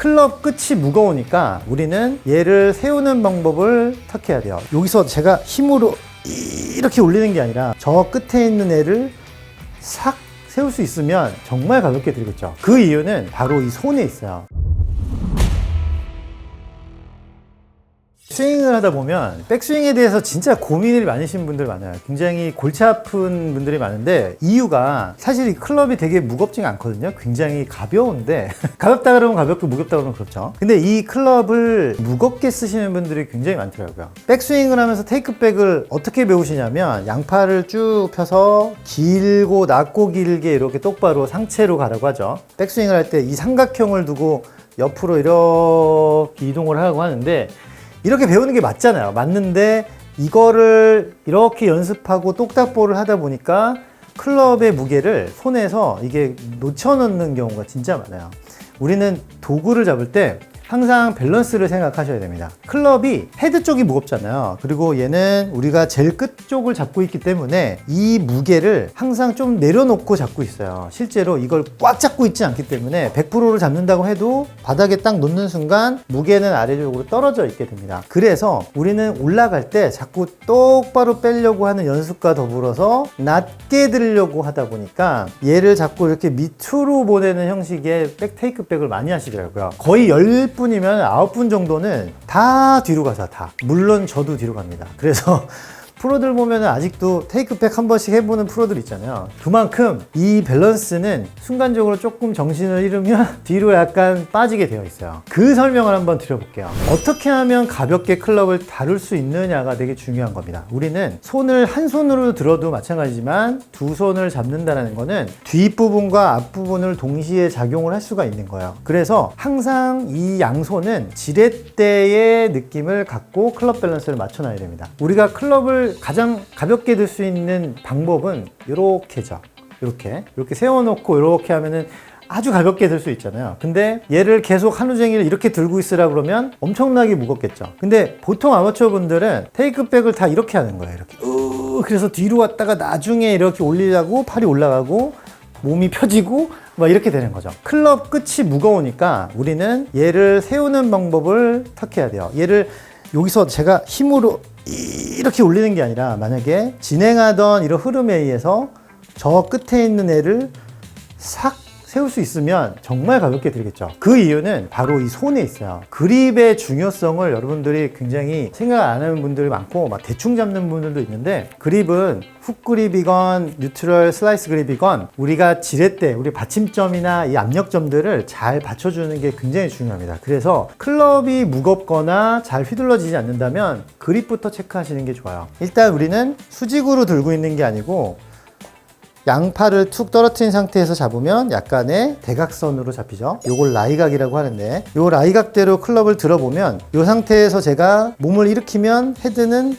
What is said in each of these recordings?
클럽 끝이 무거우니까 우리는 얘를 세우는 방법을 탁해야 돼요. 여기서 제가 힘으로 이렇게 올리는 게 아니라 저 끝에 있는 애를 싹 세울 수 있으면 정말 가볍게 들겠죠. 그 이유는 바로 이 손에 있어요. 스윙을 하다 보면 백스윙에 대해서 진짜 고민이 많으신 분들 많아요. 굉장히 골치 아픈 분들이 많은데 이유가 사실 이 클럽이 되게 무겁지가 않거든요. 굉장히 가벼운데 가볍다 그러면 가볍고 무겁다 그러면 그렇죠. 근데 이 클럽을 무겁게 쓰시는 분들이 굉장히 많더라고요. 백스윙을 하면서 테이크백을 어떻게 배우시냐면 양팔을 쭉 펴서 길고 낮고 길게 이렇게 똑바로 상체로 가라고 하죠. 백스윙을 할 때 이 삼각형을 두고 옆으로 이렇게 이동을 하라고 하는데 이렇게 배우는 게 맞잖아요. 맞는데 이거를 이렇게 연습하고 똑딱볼을 하다 보니까 클럽의 무게를 손에서 이게 놓쳐놓는 경우가 진짜 많아요. 우리는 도구를 잡을 때 항상 밸런스를 생각하셔야 됩니다. 클럽이 헤드 쪽이 무겁잖아요. 그리고 얘는 우리가 제일 끝 쪽을 잡고 있기 때문에 이 무게를 항상 좀 내려놓고 잡고 있어요. 실제로 이걸 꽉 잡고 있지 않기 때문에 100%를 잡는다고 해도 바닥에 딱 놓는 순간 무게는 아래쪽으로 떨어져 있게 됩니다. 그래서 우리는 올라갈 때 자꾸 똑바로 빼려고 하는 연습과 더불어서 낮게 들려고 하다 보니까 얘를 자꾸 이렇게 밑으로 보내는 형식의 백테이크백을 많이 하시더라고요. 거의 10분이면 9분 정도는 다 뒤로 가서 다. 물론 저도 뒤로 갑니다. 그래서 프로들 보면 아직도 테이크백 한 번씩 해보는 프로들 있잖아요. 그만큼 이 밸런스는 순간적으로 조금 정신을 잃으면 뒤로 약간 빠지게 되어 있어요. 그 설명을 한번 드려볼게요. 어떻게 하면 가볍게 클럽을 다룰 수 있느냐가 되게 중요한 겁니다. 우리는 손을 한 손으로 들어도 마찬가지지만 두 손을 잡는다는 거는 뒷부분과 앞부분을 동시에 작용을 할 수가 있는 거예요. 그래서 항상 이 양손은 지렛대의 느낌을 갖고 클럽 밸런스를 맞춰놔야 됩니다. 우리가 클럽을 가장 가볍게 들 수 있는 방법은 이렇게죠. 이렇게 세워놓고 이렇게 하면은 아주 가볍게 들 수 있잖아요. 근데 얘를 계속 하루 종일 이렇게 들고 있으라 그러면 엄청나게 무겁겠죠. 근데 보통 아마추어 분들은 테이크백을 다 이렇게 하는 거예요. 이렇게 그래서 뒤로 왔다가 나중에 이렇게 올리려고 팔이 올라가고 몸이 펴지고 막 이렇게 되는 거죠. 클럽 끝이 무거우니까 우리는 얘를 세우는 방법을 탁해야 돼요. 얘를 여기서 제가 힘으로 이렇게 올리는 게 아니라 만약에 진행하던 이런 흐름에 의해서 저 끝에 있는 애를 싹 세울 수 있으면 정말 가볍게 들겠죠. 그 이유는 바로 이 손에 있어요. 그립의 중요성을 여러분들이 굉장히 생각 안 하는 분들이 많고 막 대충 잡는 분들도 있는데 그립은 훅 그립이건 뉴트럴 슬라이스 그립이건 우리가 지렛대, 우리 받침점이나 이 압력점들을 잘 받쳐주는 게 굉장히 중요합니다. 그래서 클럽이 무겁거나 잘 휘둘러지지 않는다면 그립부터 체크하시는 게 좋아요. 일단 우리는 수직으로 들고 있는 게 아니고 양팔을 툭 떨어뜨린 상태에서 잡으면 약간의 대각선으로 잡히죠. 요걸 라이각이라고 하는데 요 라이각대로 클럽을 들어보면 요 상태에서 제가 몸을 일으키면 헤드는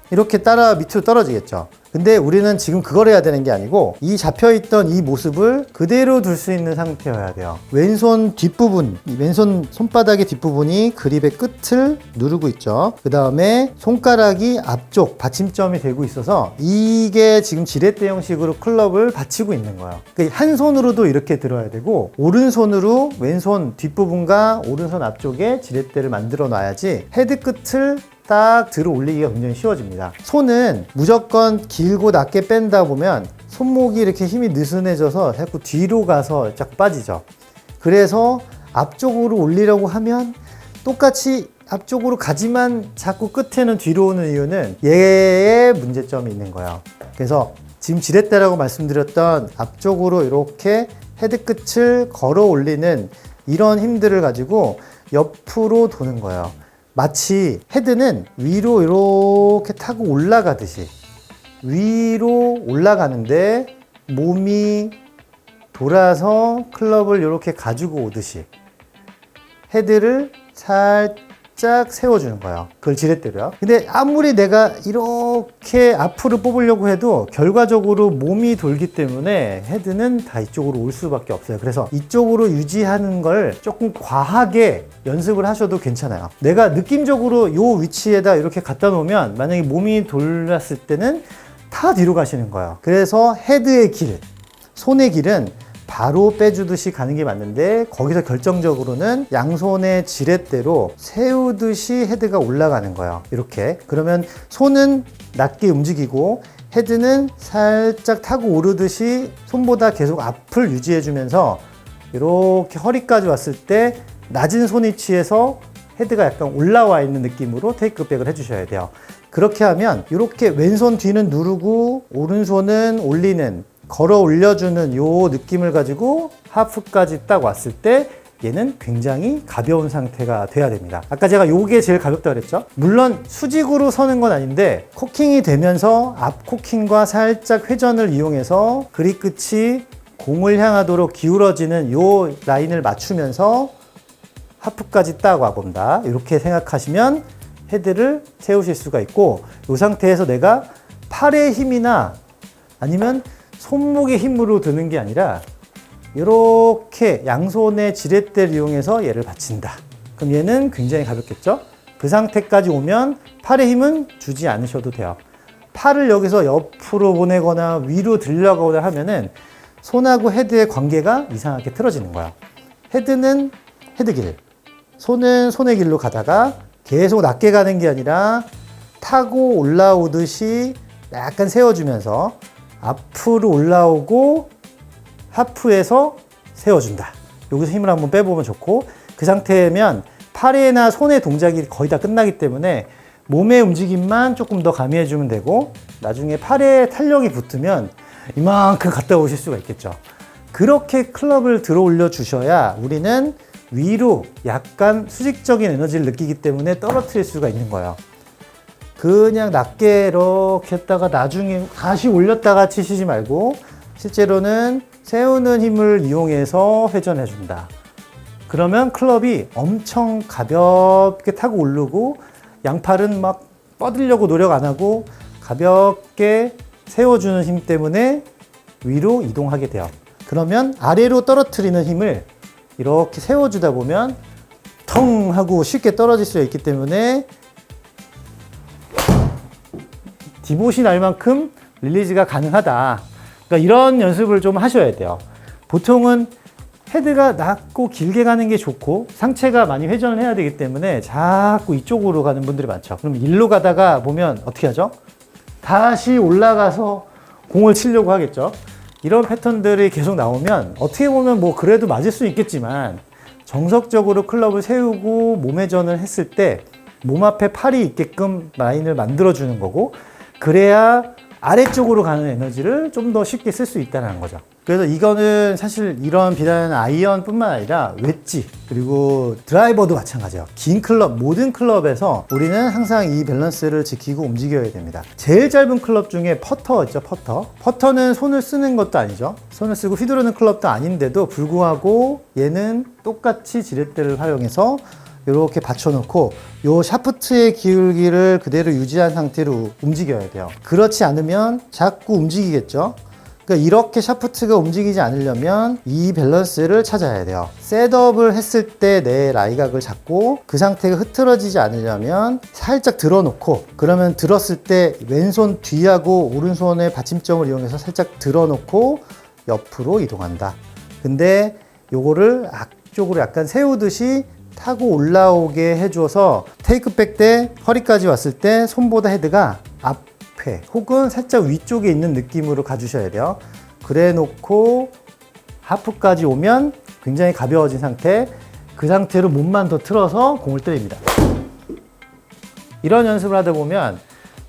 이렇게 따라 밑으로 떨어지겠죠. 근데 우리는 지금 그걸 해야 되는 게 아니고 이 잡혀있던 이 모습을 그대로 둘 수 있는 상태여야 돼요. 왼손 뒷부분, 왼손 손바닥의 뒷부분이 그립의 끝을 누르고 있죠. 그 다음에 손가락이 앞쪽 받침점이 되고 있어서 이게 지금 지렛대 형식으로 클럽을 받치고 있는 거예요. 그러니까 한 손으로도 이렇게 들어야 되고 오른손으로 왼손 뒷부분과 오른손 앞쪽에 지렛대를 만들어 놔야지 헤드 끝을 딱 들어 올리기가 굉장히 쉬워집니다. 손은 무조건 길고 낮게 뺀다 보면 손목이 이렇게 힘이 느슨해져서 자꾸 뒤로 가서 자꾸 빠지죠. 그래서 앞쪽으로 올리려고 하면 똑같이 앞쪽으로 가지만 자꾸 끝에는 뒤로 오는 이유는 얘의 문제점이 있는 거예요. 그래서 지금 지렛대라고 말씀드렸던 앞쪽으로 이렇게 헤드 끝을 걸어 올리는 이런 힘들을 가지고 옆으로 도는 거예요. 마치 헤드는 위로 이렇게 타고 올라가듯이 위로 올라가는데 몸이 돌아서 클럽을 이렇게 가지고 오듯이 헤드를 살짝 세워주는 거예요. 그걸 지렛대로요. 근데 아무리 내가 이렇게 앞으로 뽑으려고 해도 결과적으로 몸이 돌기 때문에 헤드는 다 이쪽으로 올 수밖에 없어요. 그래서 이쪽으로 유지하는 걸 조금 과하게 연습을 하셔도 괜찮아요. 내가 느낌적으로 이 위치에다 이렇게 갖다 놓으면 만약에 몸이 돌았을 때는 다 뒤로 가시는 거예요. 그래서 헤드의 길, 손의 길은 바로 빼주듯이 가는 게 맞는데 거기서 결정적으로는 양손의 지렛대로 세우듯이 헤드가 올라가는 거예요. 이렇게. 그러면 손은 낮게 움직이고 헤드는 살짝 타고 오르듯이 손보다 계속 앞을 유지해주면서 이렇게 허리까지 왔을 때 낮은 손위치에서 헤드가 약간 올라와 있는 느낌으로 테이크백을 해주셔야 돼요. 그렇게 하면 이렇게 왼손 뒤는 누르고 오른손은 올리는, 걸어 올려주는 요 느낌을 가지고 하프까지 딱 왔을 때 얘는 굉장히 가벼운 상태가 돼야 됩니다. 아까 제가 요게 제일 가볍다고 그랬죠? 물론 수직으로 서는 건 아닌데 코킹이 되면서 앞 코킹과 살짝 회전을 이용해서 그립 끝이 공을 향하도록 기울어지는 요 라인을 맞추면서 하프까지 딱 와본다. 이렇게 생각하시면 헤드를 세우실 수가 있고, 이 상태에서 내가 팔의 힘이나 아니면 손목의 힘으로 드는 게 아니라 이렇게 양손의 지렛대를 이용해서 얘를 받친다. 그럼 얘는 굉장히 가볍겠죠? 그 상태까지 오면 팔의 힘은 주지 않으셔도 돼요. 팔을 여기서 옆으로 보내거나 위로 들려가거나 하면은 손하고 헤드의 관계가 이상하게 틀어지는 거야. 헤드는 헤드 길, 손은 손의 길로 가다가 계속 낮게 가는 게 아니라 타고 올라오듯이 약간 세워주면서 앞으로 올라오고 하프에서 세워준다. 여기서 힘을 한번 빼보면 좋고, 그 상태면 팔이나 손의 동작이 거의 다 끝나기 때문에 몸의 움직임만 조금 더 가미해주면 되고, 나중에 팔에 탄력이 붙으면 이만큼 갔다 오실 수가 있겠죠. 그렇게 클럽을 들어 올려 주셔야 우리는 위로 약간 수직적인 에너지를 느끼기 때문에 떨어뜨릴 수가 있는 거예요. 그냥 낮게 이렇게 했다가 나중에 다시 올렸다가 치시지 말고 실제로는 세우는 힘을 이용해서 회전해 준다. 그러면 클럽이 엄청 가볍게 타고 오르고 양팔은 막 뻗으려고 노력 안 하고 가볍게 세워주는 힘 때문에 위로 이동하게 돼요. 그러면 아래로 떨어뜨리는 힘을 이렇게 세워주다 보면 텅 하고 쉽게 떨어질 수 있기 때문에 디봇이 날 만큼 릴리즈가 가능하다. 그러니까 이런 연습을 좀 하셔야 돼요. 보통은 헤드가 낮고 길게 가는 게 좋고 상체가 많이 회전을 해야 되기 때문에 자꾸 이쪽으로 가는 분들이 많죠. 그럼 일로 가다가 보면 어떻게 하죠? 다시 올라가서 공을 치려고 하겠죠. 이런 패턴들이 계속 나오면 어떻게 보면 뭐 그래도 맞을 수 있겠지만 정석적으로 클럽을 세우고 몸회전을 했을 때 몸 앞에 팔이 있게끔 라인을 만들어주는 거고, 그래야 아래쪽으로 가는 에너지를 좀 더 쉽게 쓸 수 있다는 거죠. 그래서 이거는 사실 이런 비단 아이언뿐만 아니라 웨지 그리고 드라이버도 마찬가지예요. 긴 클럽, 모든 클럽에서 우리는 항상 이 밸런스를 지키고 움직여야 됩니다. 제일 짧은 클럽 중에 퍼터 있죠, 퍼터. 퍼터는 손을 쓰는 것도 아니죠. 손을 쓰고 휘두르는 클럽도 아닌데도 불구하고 얘는 똑같이 지렛대를 활용해서 이렇게 받쳐놓고 요 샤프트의 기울기를 그대로 유지한 상태로 움직여야 돼요. 그렇지 않으면 자꾸 움직이겠죠. 그러니까 이렇게 샤프트가 움직이지 않으려면 이 밸런스를 찾아야 돼요. 셋업을 했을 때 내 라이각을 잡고 그 상태가 흐트러지지 않으려면 살짝 들어놓고, 그러면 들었을 때 왼손 뒤하고 오른손의 받침점을 이용해서 살짝 들어놓고 옆으로 이동한다. 근데 요거를 앞쪽으로 약간 세우듯이 타고 올라오게 해줘서 테이크백 때 허리까지 왔을 때 손보다 헤드가 앞에 혹은 살짝 위쪽에 있는 느낌으로 가주셔야 돼요. 그래 놓고 하프까지 오면 굉장히 가벼워진 상태, 그 상태로 몸만 더 틀어서 공을 때립니다. 이런 연습을 하다 보면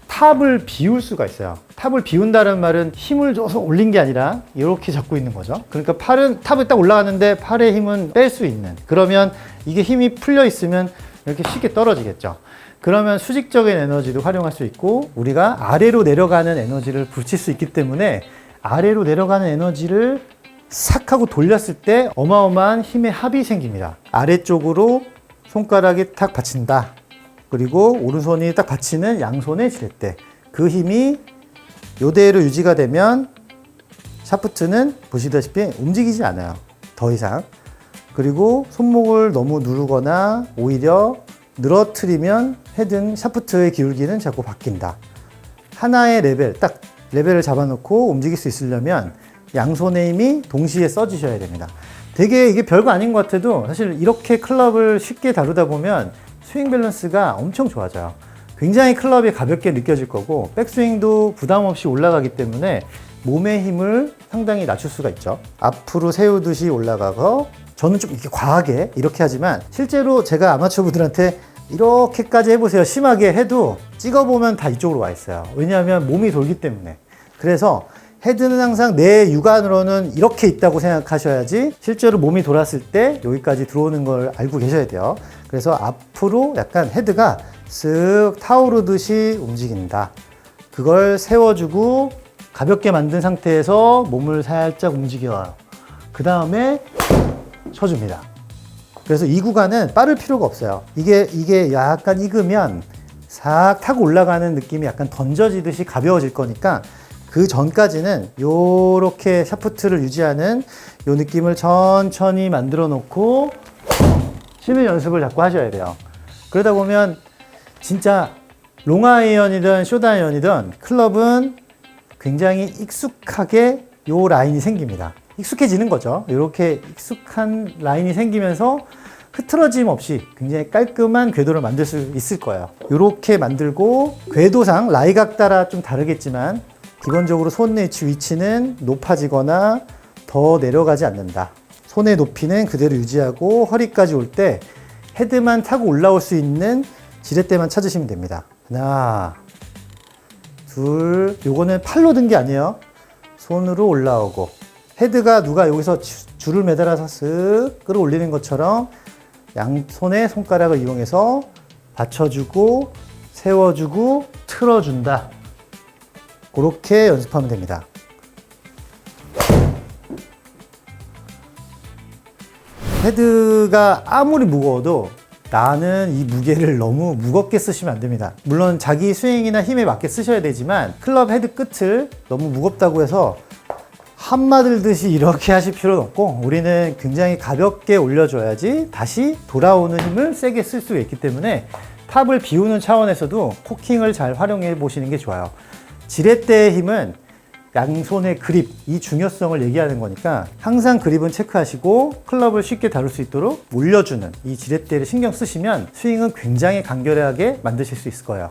탑을 비울 수가 있어요. 탑을 비운다는 말은 힘을 줘서 올린 게 아니라 이렇게 잡고 있는 거죠. 그러니까 팔은 탑을 딱 올라가는데 팔의 힘은 뺄 수 있는, 그러면 이게 힘이 풀려 있으면 이렇게 쉽게 떨어지겠죠. 그러면 수직적인 에너지도 활용할 수 있고 우리가 아래로 내려가는 에너지를 붙일 수 있기 때문에 아래로 내려가는 에너지를 싹 하고 돌렸을 때 어마어마한 힘의 합이 생깁니다. 아래쪽으로 손가락이 탁 받친다. 그리고 오른손이 딱 받치는 양손의 지렛대, 그 힘이 이대로 유지가 되면 샤프트는 보시다시피 움직이지 않아요, 더 이상. 그리고 손목을 너무 누르거나 오히려 늘어뜨리면 헤드는 샤프트의 기울기는 자꾸 바뀐다. 하나의 레벨, 딱 레벨을 잡아놓고 움직일 수 있으려면 양손의 힘이 동시에 써주셔야 됩니다. 되게 이게 별거 아닌 것 같아도 사실 이렇게 클럽을 쉽게 다루다 보면 스윙 밸런스가 엄청 좋아져요. 굉장히 클럽이 가볍게 느껴질 거고 백스윙도 부담 없이 올라가기 때문에 몸의 힘을 상당히 낮출 수가 있죠. 앞으로 세우듯이 올라가서 저는 좀 이렇게 과하게 이렇게 하지만 실제로 제가 아마추어 분들한테 이렇게까지 해보세요. 심하게 해도 찍어보면 다 이쪽으로 와 있어요. 왜냐하면 몸이 돌기 때문에. 그래서 헤드는 항상 내 육안으로는 이렇게 있다고 생각하셔야지 실제로 몸이 돌았을 때 여기까지 들어오는 걸 알고 계셔야 돼요. 그래서 앞으로 약간 헤드가 쓱 타오르듯이 움직인다. 그걸 세워주고 가볍게 만든 상태에서 몸을 살짝 움직여요. 그 다음에 쳐줍니다. 그래서 이 구간은 빠를 필요가 없어요. 이게 약간 익으면 싹 타고 올라가는 느낌이 약간 던져지듯이 가벼워질 거니까 그 전까지는 요렇게 샤프트를 유지하는 요 느낌을 천천히 만들어 놓고 치는 연습을 자꾸 하셔야 돼요. 그러다 보면 진짜 롱아이언이든 숏아이언이든 클럽은 굉장히 익숙하게 요 라인이 생깁니다. 익숙해지는 거죠. 이렇게 익숙한 라인이 생기면서 흐트러짐 없이 굉장히 깔끔한 궤도를 만들 수 있을 거예요. 이렇게 만들고 궤도상 라이각 따라 좀 다르겠지만 기본적으로 손의 위치는 높아지거나 더 내려가지 않는다. 손의 높이는 그대로 유지하고 허리까지 올 때 헤드만 타고 올라올 수 있는 지렛대만 찾으시면 됩니다. 하나, 둘, 요거는 팔로 든 게 아니에요. 손으로 올라오고 헤드가 누가 여기서 줄을 매달아서 쓱 끌어올리는 것처럼 양손의 손가락을 이용해서 받쳐주고 세워주고 틀어준다. 그렇게 연습하면 됩니다. 헤드가 아무리 무거워도 나는 이 무게를 너무 무겁게 쓰시면 안 됩니다. 물론 자기 스윙이나 힘에 맞게 쓰셔야 되지만 클럽 헤드 끝을 너무 무겁다고 해서 한마 들듯이 이렇게 하실 필요는 없고 우리는 굉장히 가볍게 올려줘야지 다시 돌아오는 힘을 세게 쓸 수 있기 때문에 탑을 비우는 차원에서도 코킹을 잘 활용해 보시는 게 좋아요. 지렛대의 힘은 양손의 그립, 이 중요성을 얘기하는 거니까 항상 그립은 체크하시고 클럽을 쉽게 다룰 수 있도록 올려주는 이 지렛대를 신경 쓰시면 스윙은 굉장히 간결하게 만드실 수 있을 거예요.